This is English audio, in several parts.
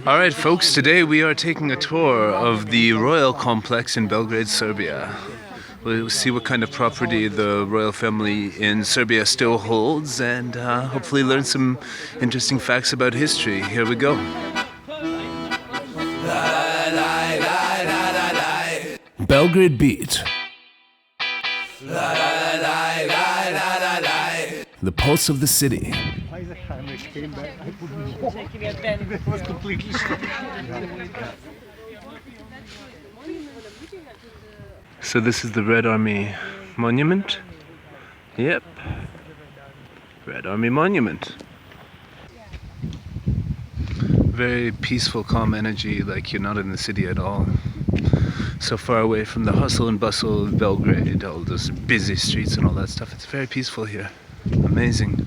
Alright folks, today we are taking a tour of the royal complex in Belgrade, Serbia. We'll see what kind of property the royal family in Serbia still holds and hopefully learn some interesting facts about history. Here we go. Belgrade Beat. The pulse of the city. So this is the Red Army Monument. Yep. Red Army Monument. Very peaceful, calm energy, like you're not in the city at all. So far away from the hustle and bustle of Belgrade, all those busy streets and all that stuff. It's very peaceful here. Amazing.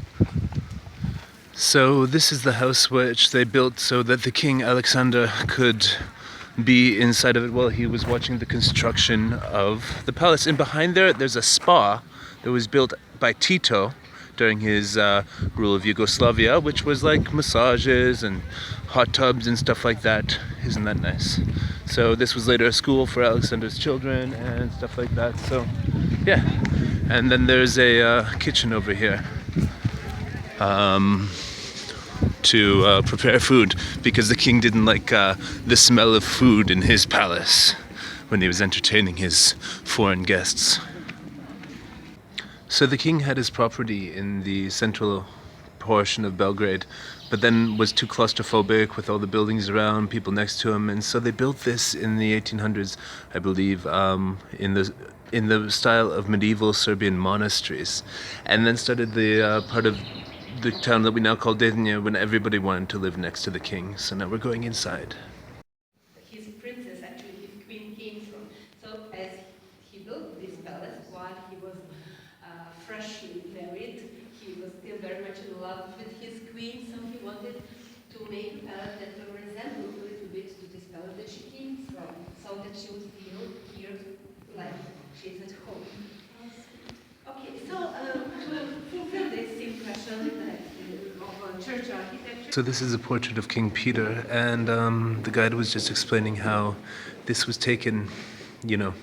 So this is the house which they built so that the King Alexander could be inside of it while he was watching the construction of the palace. And behind there, there's a spa that was built by Tito during his rule of Yugoslavia, which was like massages and hot tubs and stuff like that. Isn't that nice? So this was later a school for Alexander's children and stuff like that. So yeah, and then there's a kitchen over here to prepare food, because the king didn't like the smell of food in his palace when he was entertaining his foreign guests. So the king had his property in the central portion of Belgrade, but then was too claustrophobic with all the buildings around, people next to him, and so they built this in the 1800s, I believe, in the style of medieval Serbian monasteries, and then started the part of the town that we now call Dedinje when everybody wanted to live next to the king. So now we're going inside. His princess, actually his queen, came from. So as he built this palace while he was freshly married, he was still very much in love with his queen, so he wanted to make a palace that will resemble a little bit to this palace that she came from, so that she would feel here like she's at home. Okay, so to fulfill this impression of church architecture. So this is a portrait of King Peter, and the guide was just explaining how this was taken, you know,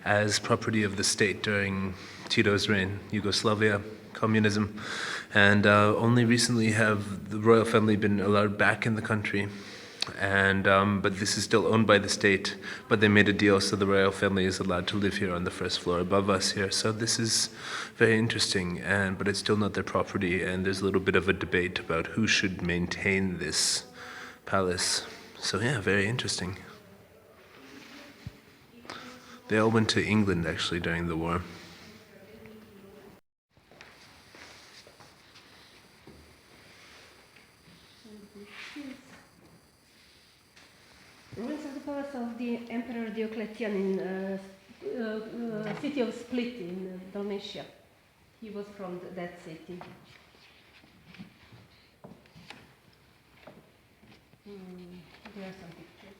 as property of the state during Tito's reign, Yugoslavia, communism, and only recently have the royal family been allowed back in the country. And but this is still owned by the state, but they made a deal so the royal family is allowed to live here on the first floor above us here. So this is very interesting, but it's still not their property, and there's a little bit of a debate about who should maintain this palace. So yeah, very interesting. They all went to England actually during the war. Ruins of the palace of the Emperor Diocletian in city of Split in Dalmatia. He was from that city. There are some pictures.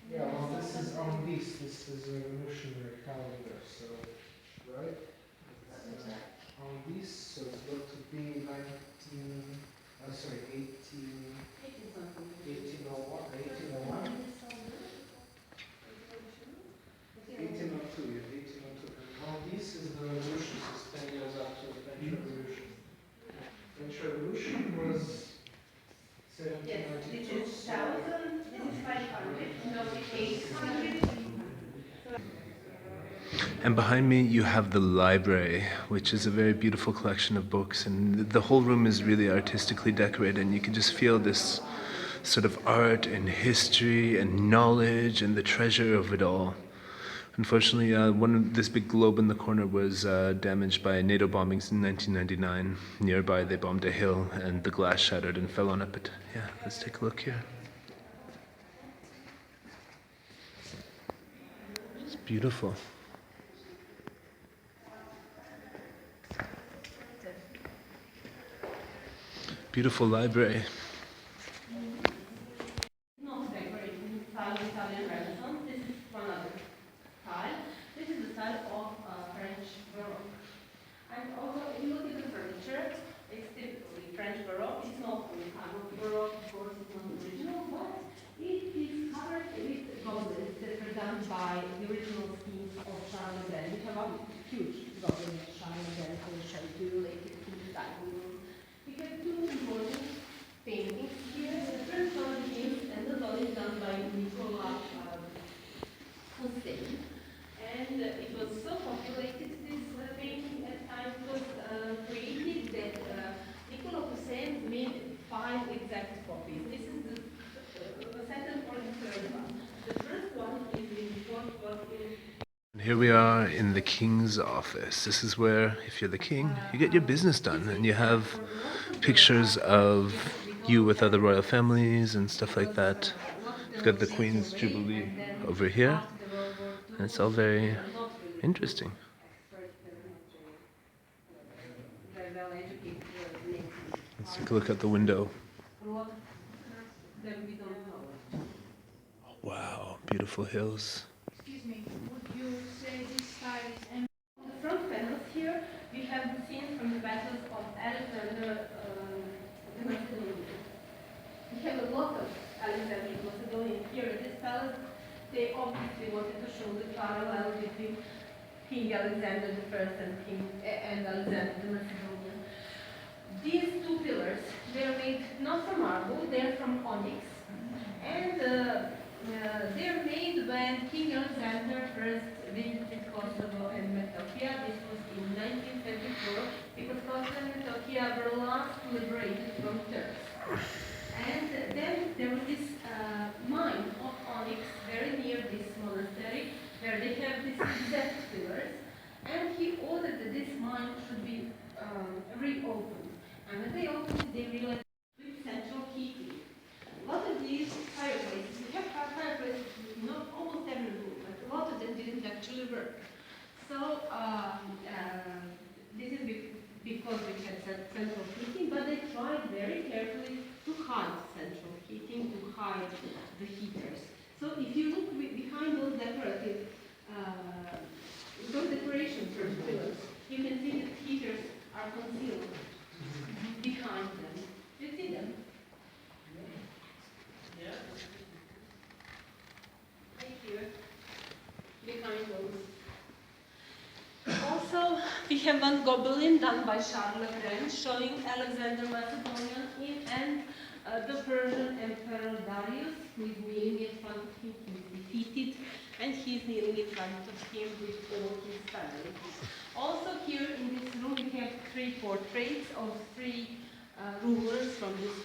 Yeah, well, this is on this. This is a revolutionary calendar, so right. On this, so it's got to be 1801, 1802, yeah, 1802. And on this is the revolution, so 10 years after the French Revolution. French Revolution was 1792. This is 1000, this is 500, no, 800. And behind me you have the library, which is a very beautiful collection of books, and the whole room is really artistically decorated, and you can just feel this sort of art and history and knowledge and the treasure of it all. Unfortunately, this big globe in the corner was damaged by NATO bombings in 1999. Nearby they bombed a hill and the glass shattered and fell on it, but yeah, let's take a look here. It's beautiful. Beautiful library. Not decorated. style of Italian Renaissance. This is one other style. This is the style of French Baroque. And also, if you look at the furniture, it's typically French Baroque. It's not the kind of Baroque, of course, it's not original, but it is covered with goblets that were done by the original schemes of Charles Brand. We have a huge goblet of Charles Brand, which I do related to the dining room. We have two important paintings here. The first one is, and the one is done by Nicola Hussein. And it was so populated, this painting at times was created that Nicola Hussein made 5 exact copies. This is the second or the third one. The first one is in what was in. Here we are in the king's office. This is where, if you're the king, you get your business done, and you have pictures of you with other royal families and stuff like that. You've got the Queen's Jubilee over here, and it's all very interesting. Let's take a look out the window. Wow, beautiful hills. Excuse me, would you say this style is On the front panels here, we have the scenes from the battles of Alexander the Macedonian. We have a lot of Alexander the Macedonian here at this palace. They obviously wanted to show the parallel between King Alexander I and Alexander the Macedonian. These two pillars, they're made not from marble, they're from onyx. And they're made when King Alexander first visited Kosovo and Metohija. This was in 1924, because Kosovo and Metohija were last liberated from Turks. And then there was this mine of onyx very near this monastery, where they have these exact pillars. And he ordered that this mine should be reopened. And when they opened it, they realized with central heating. A lot of these fireplaces, we have fireplaces in almost every room, but a lot of them didn't actually work. So this is because we had central heating, but they tried very carefully to hide central heating, to hide the heaters. So if you look behind those decorations for the pillars, you can see that heaters are concealed behind them. You see them? Thank you. Behind those. Also, we have one gobelin done by Charles Brand showing Alexander Macedonian and the Persian Emperor Darius, who is kneeling in front of him. He is defeated, and he is kneeling in front of him with all his family. Also, here in this room, we have 3 portraits of 3 rulers from this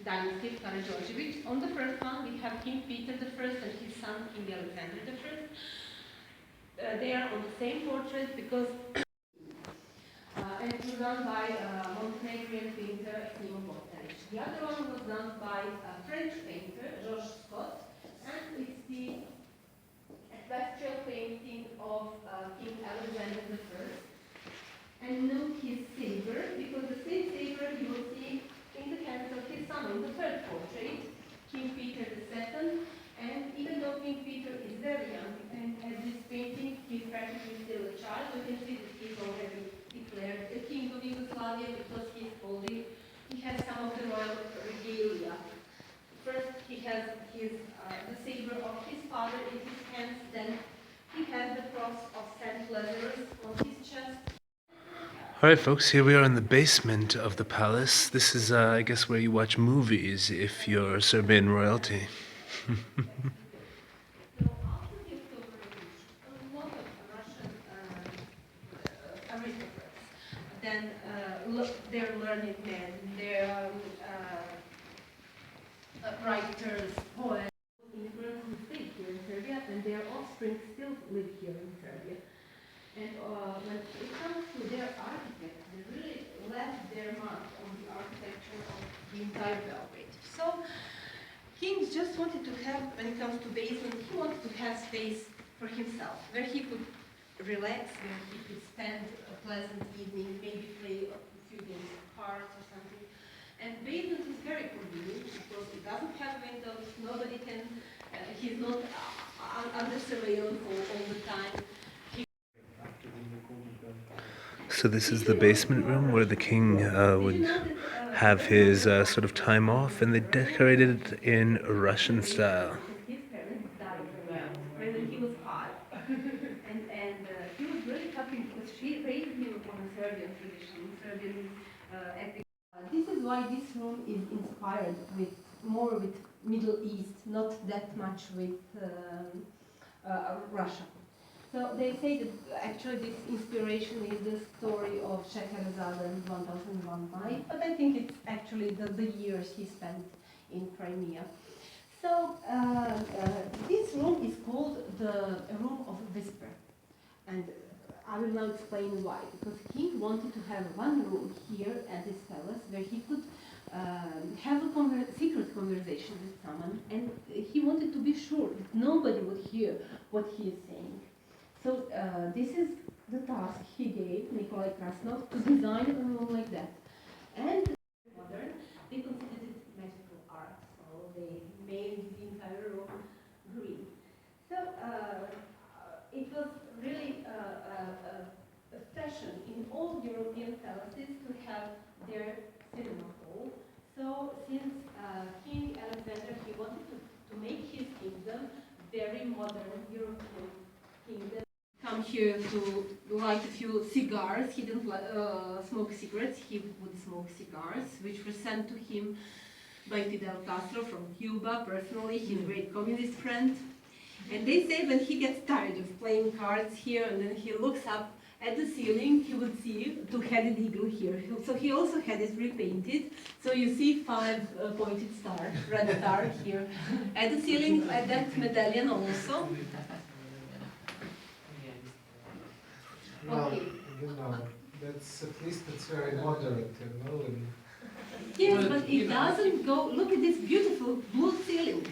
dynasty, Karađorđević. On the first one, we have King Peter I and his son, King Alexander I. They are on the same portrait because and it was done by Montenegrin painter Modernization. The other one was done by a French painter, Georges Scott, and it's the equestrial painting of King Alexander I. And note his saber, because the same saber you will see in the hands of his son in the third portrait, King Peter II. And even though King Peter is very young and has this painting, he's practically still a child. You can see that he's already declared a king of Yugoslavia because he's holding. He has some of the royal regalia. First, he has the saber of his father in his hands. Then he has the cross of Saint Lazarus on his chest. Alright folks, here we are in the basement of the palace. This is, I guess, where you watch movies if you're Serbian royalty. So after the October Revolution, a lot of Russian aristocrats, then they're learned men, they're writers, poets, immigrants who stayed here in Serbia, and their offspring still live here in Serbia. And when it comes to their architects, they really left their mark on the architecture of the entire Belgrade. So kings just wanted to have, when it comes to basement, he wanted to have space for himself, where he could relax, where he could spend a pleasant evening, maybe play a few games of cards or something. And basement is very convenient because it doesn't have windows, nobody can he's not under surveillance all the time. So this is the basement room where the king would have his sort of time off, and they decorated it in Russian style. His parents died when he was 5. and he was really happy because she raised him on a Serbian tradition, Serbian ethic. This is why this room is inspired more with Middle East, not that much with Russia. So they say that actually this inspiration is the story of Scheherazade and 1001 Night, but I think it's actually the years he spent in Crimea. So this room is called the room of whisper, and I will now explain why. Because king wanted to have one room here at this palace where he could have a secret conversation with someone, and he wanted to be sure that nobody would hear what he is saying. So this is the task he gave Nikolai Krasnov to design a room like that. And modern, they considered it magical art, so they made the entire room green. So it was really a fashion in all European palaces to have their cinema hall. So since King Alexander, he wanted to make his kingdom very modern European kingdom. Come here to light a few cigars. He didn't smoke cigarettes, he would smoke cigars, which were sent to him by Fidel Castro from Cuba, personally, his great communist friend. And they say when he gets tired of playing cards here and then he looks up at the ceiling, he would see a two-headed eagle here. So he also had it repainted. So you see 5 pointed star, red star here at the ceiling, at that medallion also. Well, Okay. you know, that's at least it's very moderate, you know. And Yes, but it doesn't go. Look at this beautiful blue ceiling.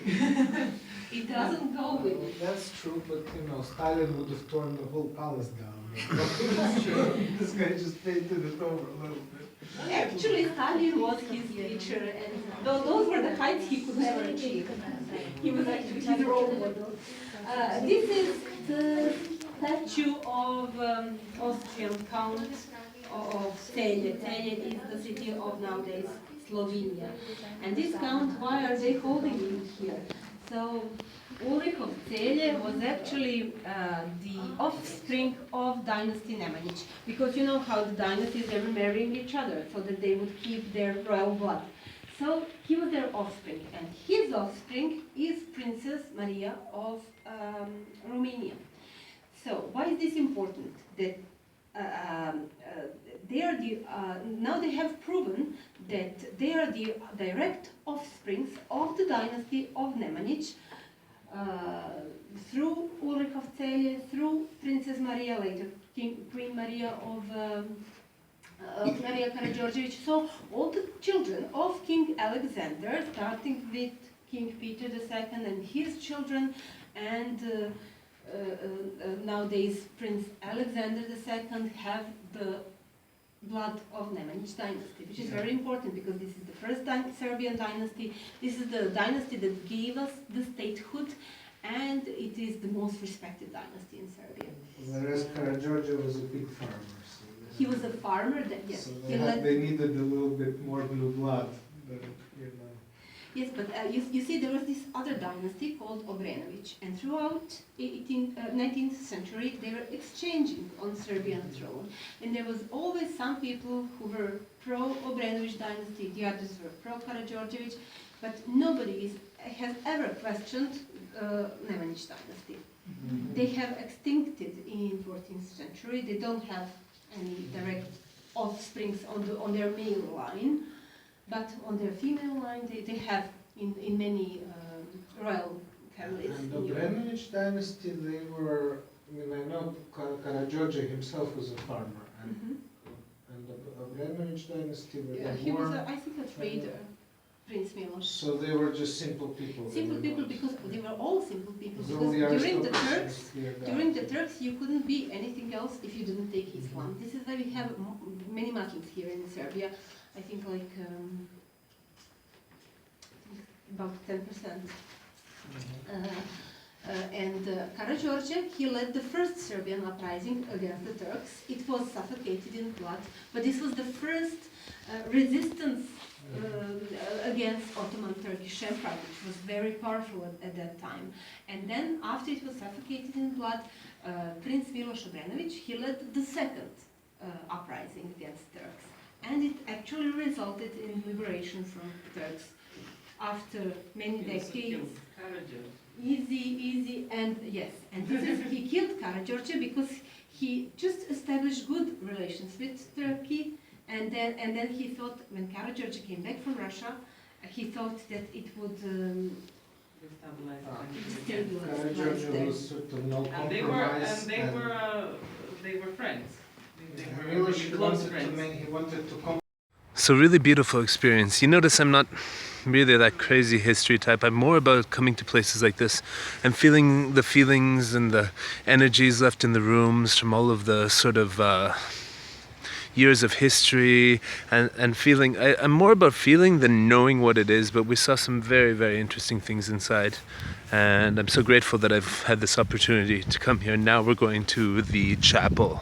It doesn't go with it. that's true, but you know, Stalin would have torn the whole palace down. That's true. This guy just painted it over a little bit. Actually, Stalin was his teacher, and those were the heights he could never achieve. He was actually his role model. This is the statue of Austrian Count of Celje. Celje is the city of nowadays Slovenia. And this count, why are they holding him here? So Ulrich of Celje was actually the offspring of Dynasty Nemanjić, because you know how the dynasties they were marrying each other so that they would keep their royal blood. So he was their offspring, and his offspring is Princess Maria of Romania. So why is this important? That they are the now they have proven that they are the direct offsprings of the dynasty of Nemanjić through Ulrich of Celje, through Princess Maria, later Queen Maria of Maria Karađorđević. So all the children of King Alexander, starting with King Peter II and his children, and nowadays Prince Alexander II, have the blood of Nemanjić dynasty, which is very important because this is the first Serbian dynasty. This is the dynasty that gave us the statehood, and it is the most respected dynasty in Serbia. Whereas Karađorđe was a pig farmer. So He was a farmer, yes. So they needed a little bit more blue blood, but you know. Yes, but you see, there was this other dynasty called Obrenović, and throughout 19th century, they were exchanging on Serbian throne, and there was always some people who were pro-Obrenović dynasty, the others were pro-Karađorđević, but nobody has ever questioned Nemanjić dynasty. Mm-hmm. They have extincted in 14th century. They don't have any direct offsprings on their male line. But on their female line, they have in many royal families. And the Obrenović dynasty, they were, I mean, I know Karađorđe himself was a farmer, and the Obrenović dynasty were He was, more, I think, a trader, Prince Miloš. so they were just simple people. Simple people, because they were all simple people. So Because the during the aristocracy Turks, you couldn't be anything else if you didn't take Islam. This is why we have many Muslims here in Serbia. I think like about 10%. And Karađorđe, he led the first Serbian uprising against the Turks. It was suffocated in blood, but this was the first resistance against Ottoman Turkish Empire, which was very powerful at that time. And then, after it was suffocated in blood, Prince Miloš Obrenović, he led the second uprising against Turks. And it actually resulted in liberation from Turks after many decades. Easy, and yes, and this is, he killed Karađorđe because he just established good relations with Turkey, and then he thought, when Karađorđe came back from Russia, he thought that it would Karađorđe was sort of no compromise. They were friends. They Miloš were close friends. he wanted to come. So really beautiful experience. You notice I'm not really that crazy history type. I'm more about coming to places like this and feeling the feelings and the energies left in the rooms from all of the sort of years of history and feeling. I'm more about feeling than knowing what it is, but we saw some very, very interesting things inside. And I'm so grateful that I've had this opportunity to come here. Now we're going to the chapel.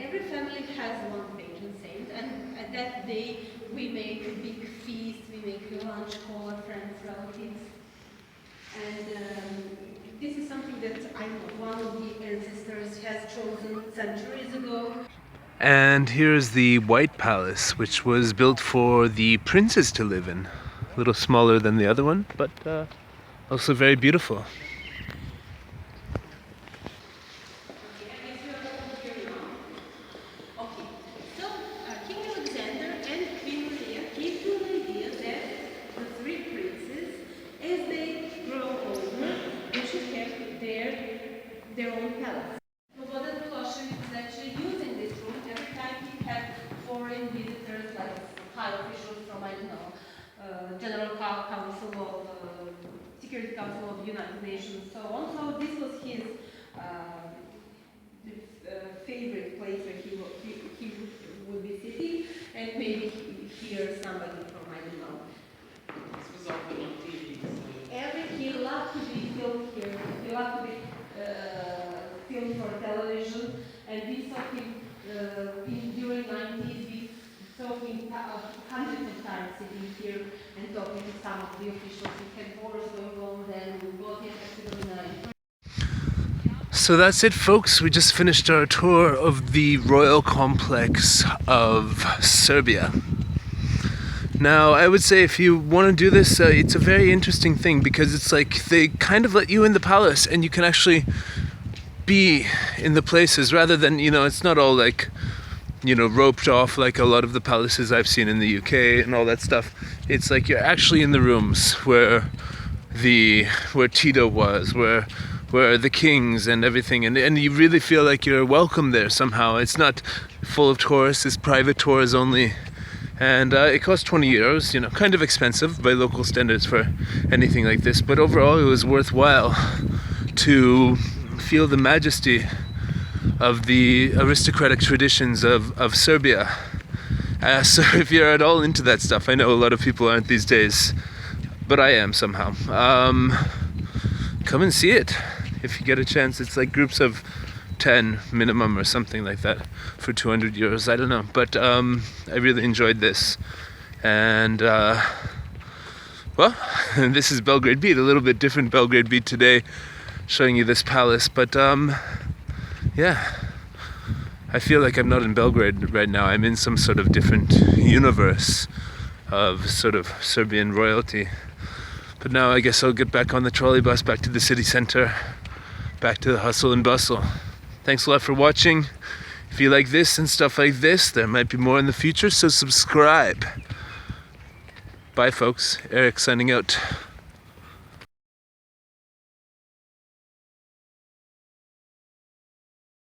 Every family has one patron saint, and at that day we make a big feast, we make a lunch, call our friends, relatives. And this is something that I know one of the ancestors has chosen centuries ago. And here's the White Palace, which was built for the princes to live in. A little smaller than the other one, but also very beautiful. Their own palace. Slobodan Milošević is actually using this room every time he had foreign visitors, like high officials from, I don't know, General Council of Security Council of the United Nations, so on. So this was his favorite place where he would be sitting, and maybe hear somebody from, I don't know. This was often on TV. He loved to be filmed here. He loved to be filmed for television, and we saw him during 90s. We saw him hundreds of times sitting here and talking to some of the officials. We had wars going on then. We got him after the night. So that's it, folks. We just finished our tour of the royal complex of Serbia. Now, I would say if you want to do this, it's a very interesting thing because it's like they kind of let you in the palace and you can actually be in the places rather than, it's not all like, roped off like a lot of the palaces I've seen in the UK and all that stuff. It's like you're actually in the rooms where Tito was, where the kings and everything, and you really feel like you're welcome there somehow. It's not full of tourists, it's private tours only. And it cost 20 euros, kind of expensive by local standards for anything like this, but overall it was worthwhile to feel the majesty of the aristocratic traditions of Serbia. So if you're at all into that stuff, I know a lot of people aren't these days, but I am somehow. Come and see it if you get a chance. It's like groups of 10 minimum or something like that for 200 euros. I don't know, but I really enjoyed this. And well, this is Belgrade Beat, a little bit different Belgrade Beat today, showing you this palace. But yeah, I feel like I'm not in Belgrade right now. I'm in some sort of different universe of sort of Serbian royalty. But now I guess I'll get back on the trolley bus, back to the city center, back to the hustle and bustle. Thanks a lot for watching. If you like this and stuff like this, there might be more in the future, so subscribe. Bye folks, Erik signing out.